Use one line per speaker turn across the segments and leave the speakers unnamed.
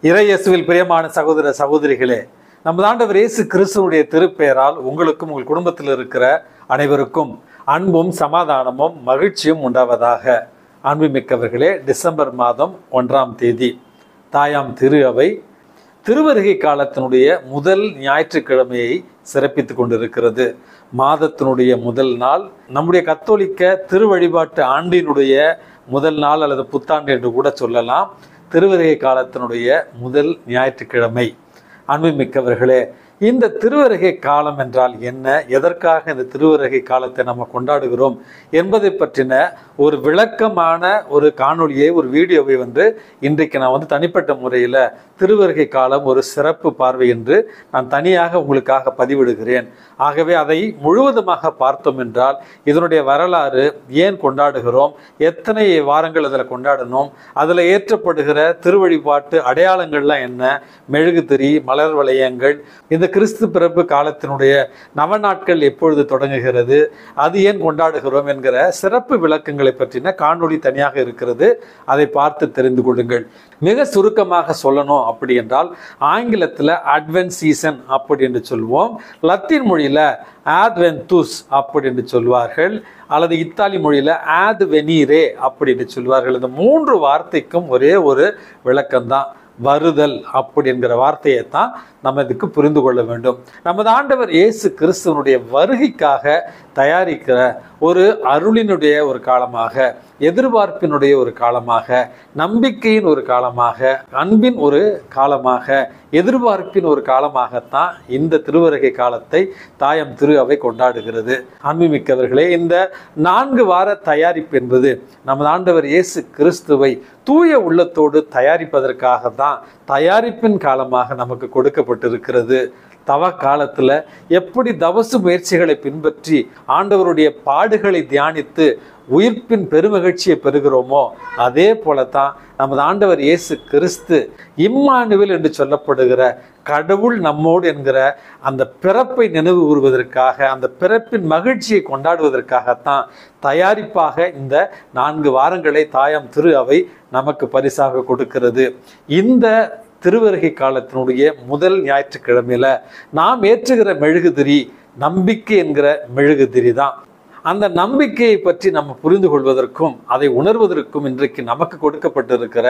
இறையேசுவில் பிரியமான சகோதர சகோதரிகளே, நமது ஆண்டவர் இயேசு கிறிஸ்துவுடைய திருப்பெயரால் உங்களுக்கும் உங்கள் குடும்பத்தில் இருக்கிற அனைவருக்கும் அன்பும் சமாதானமும் மகிழ்ச்சியும் உண்டாவதாக. அன்புமிக்கவர்களே, டிசம்பர் மாதம் 1ஆம் தேதி தாயாம் திரு அவை திருவருகை காலத்தினுடைய முதல் ஞாயிற்றுக்கிழமையை சிறப்பித்துக் கொண்டிருக்கிறது. மாதத்தினுடைய முதல் நாள், நம்முடைய கத்தோலிக்க திருவழிபாட்டு ஆண்டினுடைய முதல் நாள் அல்லது புத்தாண்டு என்று கூட சொல்லலாம். திருவருகை காலத்தினுடைய முதல் ஞாயிற்றுக்கிழமை. அன்புமிக்கவர்களே, இந்த திருவருகை காலம் என்றால் என்ன, எதற்காக இந்த திருவருகை காலத்தை நம்ம கொண்டாடுகிறோம் என்பதை பற்றின ஒரு விளக்கமான ஒரு காணொளியை, ஒரு வீடியோவை இன்றைக்கு நான் தனிப்பட்ட முறையில் திருவருகை காலம் ஒரு சிறப்பு பார்வை என்று நான் தனியாக உங்களுக்காக பதிவிடுகிறேன். ஆகவே அதை முழுவதுமாக பார்த்தோம் என்றால் இதனுடைய வரலாறு, ஏன் கொண்டாடுகிறோம், எத்தனை வாரங்கள் அதில் கொண்டாடணும், அதில் ஏற்றப்படுகிற திருவழிபாட்டு அடையாளங்கள்லாம் என்ன, மெழுகுதிரி, மலர் வளையங்கள், இந்த கிறிஸ்து பிறப்பு காலத்தினுடைய நவநாட்கள் எப்பொழுது தொடங்குகிறது, அது ஏன் கொண்டாடுகிறோம் என்கிற சிறப்பு விளக்கங்களை பற்றின காணொளி தனியாக இருக்கிறது. அதை பார்த்து தெரிந்து கொள்ளுங்கள். மிக சுருக்கமாக சொல்லணும் அப்படி என்றால், ஆங்கிலத்தில் அட்வென்ட் சீசன் அப்படி என்று சொல்வோம், லத்தீன் மொழியில் ஆட்வென்துஸ் அப்படி என்று சொல்வார்கள், அல்லது இத்தாலி மொழியில் ஆட் வெனீரே அப்படி என்று சொல்வார்கள். இந்த மூன்று வார்த்தைக்கும் ஒரே ஒரு விளக்கம்தான், வருதல் அப்படி என்கிற வார்த்தையை தான் நம்ம இதுக்கு புரிந்து கொள்ள வேண்டும். நமது ஆண்டவர் இயேசு கிறிஸ்துவனுடைய வருகைக்காக தயாரிக்கிற ஒரு அருளினுடைய ஒரு காலமாக, எதிர்பார்ப்பினுடைய ஒரு காலமாக, நம்பிக்கையின் ஒரு காலமாக, அன்பின் ஒரு காலமாக, எதிர்பார்ப்பின் ஒரு காலமாகத்தான் இந்த திருவருகை காலத்தை தாயம் திரு அவை கொண்டாடுகிறது. அன்புமிக்கவர்களே, இந்த 4 வார தயாரிப்பு என்பது நமது ஆண்டவர் இயேசு கிறிஸ்துவை தூய உள்ளத்தோடு தயாரிப்பதற்காக தான் தயாரிப்பின் காலமாக நமக்கு கொடுக்கப்பட்டிருக்கிறது. தவ காலத்தில் எப்படி தவசு முயற்சிகளை பின்பற்றி ஆண்டவருடைய பாடுகளை தியானித்து உயிர்ப்பின் பெருமகிழ்ச்சியை பெறுகிறோமோ, அதே போலத்தான் நமது ஆண்டவர் இயேசு கிறிஸ்து இம்மானுவேல் என்று சொல்லப்படுகிற கடவுள் நம்மோடு என்கிற அந்த பிறப்பை நினைவு கூறுவதற்காக, அந்த பிறப்பின் மகிழ்ச்சியை கொண்டாடுவதற்காகத்தான் தயாரிப்பாக இந்த 4 வாரங்களை தாயாம் திரு அவை நமக்கு பரிசாக கொடுக்கிறது. இந்த திருவருகை காலத்தினுடைய முதல் ஞாயிற்றுக்கிழமையில நாம் ஏற்றுகிற மெழுகுதிரி நம்பிக்கை என்கிற மெழுகுதிரி தான். அந்த நம்பிக்கையை பற்றி நம்ம புரிந்து கொள்வதற்கும் அதை உணர்வதற்கும் இன்றைக்கு நமக்கு கொடுக்கப்பட்டிருக்கிற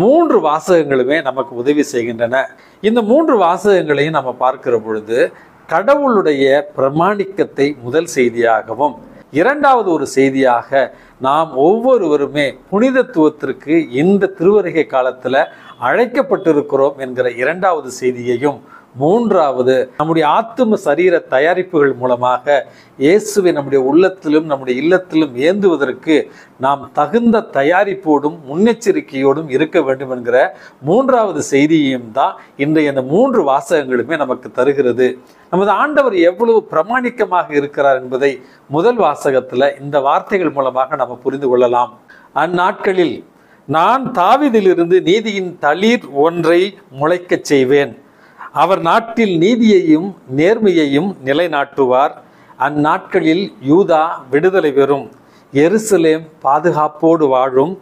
3 வாசகங்களுமே நமக்கு உதவி செய்கின்றன. இந்த 3 வாசகங்களையும் நம்ம பார்க்கிற பொழுது கடவுளுடைய பிரமாணிக்கத்தை முதல் செய்தியாகவும், இரண்டாவது ஒரு செய்தியாக நாம் ஒவ்வொருவருமே புனிதத்துவத்திற்கு இந்த திருவருகை காலத்தில் அழைக்கப்பட்டிருக்கிறோம் என்கிற இரண்டாவது செய்தியையும், மூன்றாவது நம்முடைய ஆத்தும சரீர தயாரிப்புகள் மூலமாக இயேசுவை நம்முடைய உள்ளத்திலும் நம்முடைய இல்லத்திலும் ஏந்துவதற்கு நாம் தகுந்த தயாரிப்போடும் முன்னெச்சரிக்கையோடும் இருக்க வேண்டும் என்கிற மூன்றாவது செய்தியையும் தான் இன்றைய இந்த 3 வாசகங்களுமே நமக்கு தருகிறது. நமது ஆண்டவர் எவ்வளவு பிரமாணிக்கமாக இருக்கிறார் என்பதை முதல் வாசகத்தில் இந்த வார்த்தைகள் மூலமாக நம்ம புரிந்து கொள்ளலாம். அந்நாட்களில் நான் தாவீதிலிருந்து நீதியின் தளிர் ஒன்றை முளைக்கச் செய்வேன், அவர் நாட்டில் நீதியையும் நேர்மையையும் நிலைநாட்டுவார். அந்நாட்களில் யூதா விடுதலை பெறும், எருசலேம் பாதுகாப்போடு வாழும்,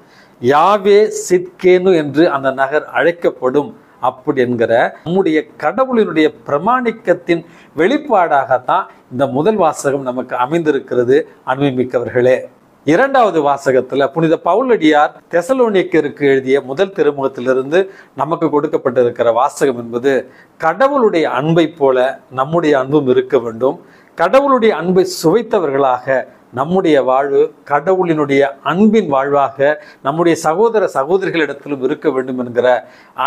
யாவே சித்கேனு என்று அந்த நகர் அழைக்கப்படும் அப்படி என்கிற நம்முடைய கடவுளினுடைய பிரமாணிக்கத்தின் வெளிப்பாடாகத்தான் இந்த முதல் வாசகம் நமக்கு அமைந்திருக்கிறது. அன்புமிக்கவர்களே, இரண்டாவது வாசகத்தில் புனித பவுலடியார் தெசலோனிக்கருக்கு எழுதிய முதல் திருமுகத்திலிருந்து நமக்கு கொடுக்கப்பட்டிருக்கிற வாசகம் என்பது, கடவுளுடைய அன்பை போல நம்முடைய அன்பும் இருக்க வேண்டும், கடவுளுடைய அன்பை சுவைத்தவர்களாக நம்முடைய வாழ்வு கடவுளினுடைய அன்பின் வாழ்வாக நம்முடைய சகோதர சகோதரிகளிடத்திலும் இருக்க வேண்டும் என்கிற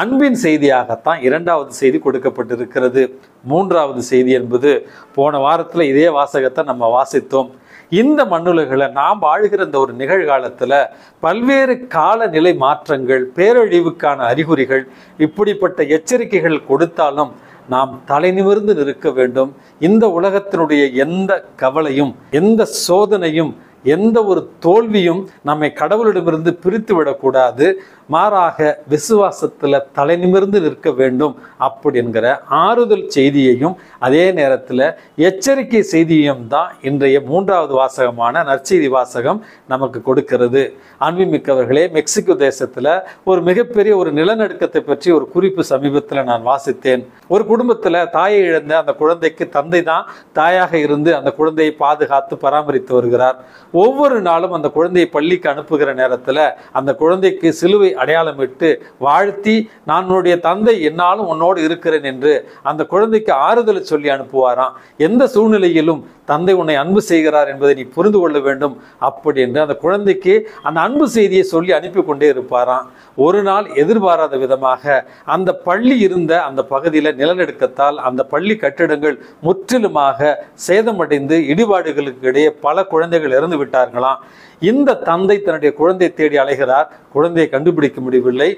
அன்பின் செய்தியாகத்தான் இரண்டாவது செய்தி கொடுக்கப்பட்டிருக்கிறது. மூன்றாவது செய்தி என்பது போன வாரத்தில் இதே வாசகத்தை நம்ம வாசித்தோம். இந்த மண்ணுலகில் நாம் வாழ்கிற இந்த ஒரு நிகழ்காலத்தில் பல்வேறு காலநிலை மாற்றங்கள், பேரழிவுக்கான அறிகுறிகள், இப்படிப்பட்ட எச்சரிக்கைகள் கொடுத்தாலும் நாம் தலை நிமிர்ந்து நிற்க வேண்டும். இந்த உலகத்தினுடைய எந்த கவலையும், எந்த சோதனையும், எந்த ஒரு தோல்வியும் நம்மை கடவுளிடமிருந்து பிரித்து விடக்கூடாது. மாறாக விசுவாசத்துல தலை நிமிர்ந்து நிற்க வேண்டும் அப்படி என்கிற ஆறுதல் செய்தியையும் அதே நேரத்தில் எச்சரிக்கை செய்தியையும் தான் இன்றைய 3வது வாசகமான நற்செய்தி வாசகம் நமக்கு கொடுக்கிறது. அன்புமிக்கவர்களே, மெக்சிகோ தேசத்துல ஒரு மிகப்பெரிய ஒரு நிலநடுக்கத்தை பற்றி ஒரு குறிப்பு சமீபத்தில் நான் வாசித்தேன். ஒரு குடும்பத்துல தாயை இழந்த அந்த குழந்தைக்கு தந்தை தான் தாயாக இருந்து அந்த குழந்தையை பாதுகாத்து பராமரித்து வருகிறார். ஒவ்வொரு நாளும் அந்த குழந்தையை பள்ளிக்கு அனுப்புகிற நேரத்துல அந்த குழந்தைக்கு சிலுவை அடையாளமிட்டு வாழ்த்தி, நான் உன்னுடைய தந்தை என்னாலும் உன்னோடு இருக்கிறேன் என்று அந்த குழந்தைக்கு ஆறுதலை சொல்லி அனுப்புவாராம். எந்த சூழ்நிலையிலும் தந்தை உன்னை அன்பு செய்கிறார் என்பதை நீ புரிந்து கொள்ள வேண்டும் அப்படி என்று அந்த குழந்தைக்கு அந்த அன்பு செய்தியை சொல்லி அனுப்பி கொண்டே இருப்பாராம். ஒரு நாள் எதிர்பாராத விதமாக அந்த பள்ளி இருந்த அந்த பகுதியில் நிலநடுக்கத்தால் அந்த பள்ளி கட்டிடங்கள் முற்றிலுமாக சேதமடைந்து இடிபாடுகளுக்கு இடையே பல குழந்தைகள் இறந்து விட்டார்களாம். இந்த தந்தை தன்னுடைய குழந்தையை தேடி அலைகிறார். குழந்தையை கண்டுபிடிக்க முடியவில்லை.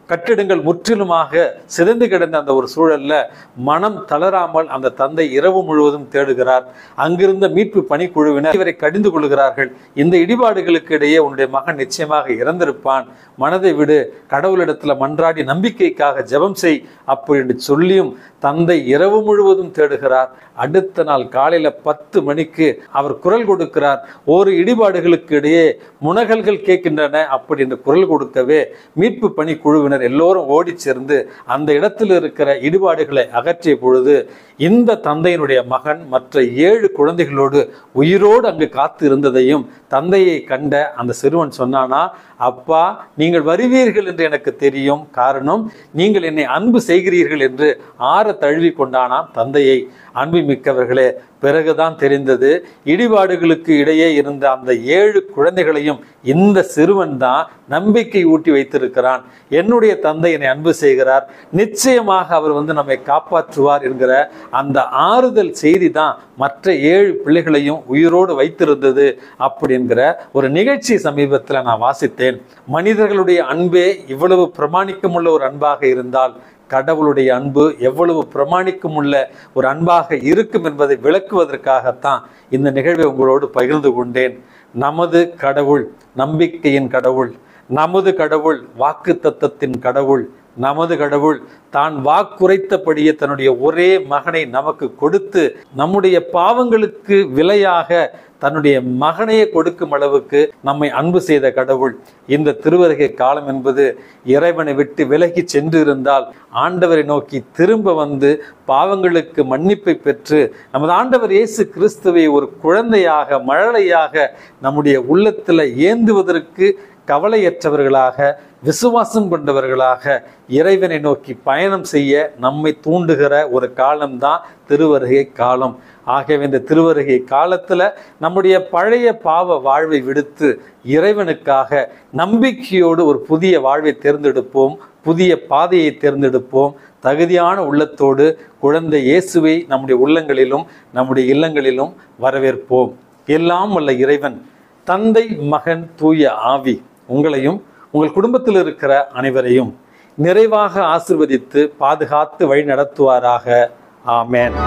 கட்டிடங்கள் முற்றிலுமாக சிதைந்து கிடந்த அந்த ஒரு சூழல்ல மனம் தளராமல் அந்த தந்தை இரவு முழுவதும் தேடுகிறார். அங்கிருந்த மீட்பு பணிக்குழுவினர் இவரை கடிந்து கொள்கிறார்கள். இந்த இடிபாடுகளுக்கு இடையே உன்னுடைய மகன் நிச்சயமாக இறந்திருப்பான், மனதை விடு, கடவுளிடத்துல மன்றாடி நம்பிக்கைக்காக ஜெபம் செய் அப்படின்னு சொல்லியும் தந்தை இரவு முழுவதும் தேடுகிறார். அடுத்த நாள் காலையில 10 மணிக்கு அவர் குரல் கொடுக்கிறார். ஒரு இடிபாடுகளுக்கு இடையே முனகல்கள் கேட்கின்றன அப்படின்னு குரல் கொடுக்கவே மீட்பு பணி குழுவினர் எல்லோரும் ஓடி சேர்ந்து அந்த இடத்தில் இருக்கிற இடிபாடுகளை அகற்றிய பொழுது இந்த தந்தையினுடைய மகன் மற்ற 7 குழந்தைகளோடு உயிரோடு அங்கு காத்து இருந்ததையும் தந்தையை கண்ட அந்த சிறுவன் சொன்னானா, அப்பா நீங்கள் வருவீர்கள் என்று எனக்கு தெரியும், காரணம் நீங்கள் என்னை அன்பு செய்கிறீர்கள் என்று ஆற தழுவி கொண்டானாம் தந்தையை. அன்பு மிக்கவர்களே, பிறகுதான் தெரிந்தது இடிபாடுகளுக்கு இடையே இருந்த அந்த 7 குழந்தைகளையும் இந்த சிறுவன் தான் நம்பிக்கை ஊட்டி வைத்திருக்கிறான். என்னுடைய தந்தை என்னை அன்பு செய்கிறார், நிச்சயமாக அவர் நம்மை காப்பாற்றுவார் என்கிற அந்த ஆறுதல் செய்தி தான் மற்ற 7 பிள்ளைகளையும் உயிரோடு வைத்திருந்தது அப்படி என்கிற ஒரு நிகழ்ச்சி சமீபத்தில் நான் வாசித்தேன். மனிதர்களுடைய அன்பே இவ்வளவு பிரமாணிக்கமுள்ள ஒரு அன்பாக இருந்தால் கடவுளுடைய அன்பு எவ்வளவு பிரமாணிக்கமுள்ள ஒரு அன்பாக இருக்கும் என்பதை விளக்குவதற்காகத்தான் இந்த நிகழ்வை உங்களோடு பகிர்ந்து கொண்டேன். நமது கடவுள் நம்பிக்கையின் கடவுள், நமது கடவுள் வாக்குத்தத்தத்தின் கடவுள், நமது கடவுள் தான் வாக்குரைத்தபடியே தன்னுடைய ஒரே மகனை நமக்கு கொடுத்து நம்முடைய பாவங்களுக்கு விலையாக தன்னுடைய மகனையே கொடுக்கும் அளவுக்கு நம்மை அன்பு செய்த கடவுள். இந்த திருவருகை காலம் என்பது இறைவனை விட்டு விலகி சென்று இருந்தால் ஆண்டவரை நோக்கி திரும்ப வந்து பாவங்களுக்கு மன்னிப்பை பெற்று நமது ஆண்டவர் இயேசு கிறிஸ்துவை ஒரு குழந்தையாக மழலையாக நம்முடைய உள்ளத்துல ஏந்துவதற்கு கவலையற்றவர்களாக விசுவாசம் கொண்டவர்களாக இறைவனை நோக்கி பயணம் செய்ய நம்மை தூண்டுகிற ஒரு காலம்தான் திருவருகை காலம். ஆகவே இந்த திருவருகை காலத்துல நம்முடைய பழைய பாவ வாழ்வை விடுத்து இறைவனுக்காக நம்பிக்கையோடு ஒரு புதிய வாழ்வை தேர்ந்தெடுப்போம், புதிய பாதையை தேர்ந்தெடுப்போம். தகுதியான உள்ளத்தோடு குழந்தை இயேசுவை நம்முடைய உள்ளங்களிலும் நம்முடைய இல்லங்களிலும் வரவேற்போம். எல்லாம் வல்ல இறைவன் தந்தை, மகன், தூய ஆவி உங்களையும் உங்கள் குடும்பத்தில் இருக்கிற அனைவரையும் நிறைவாக ஆசீர்வதித்து பாதுகாத்து வழி நடத்துவாராக. ஆமென்.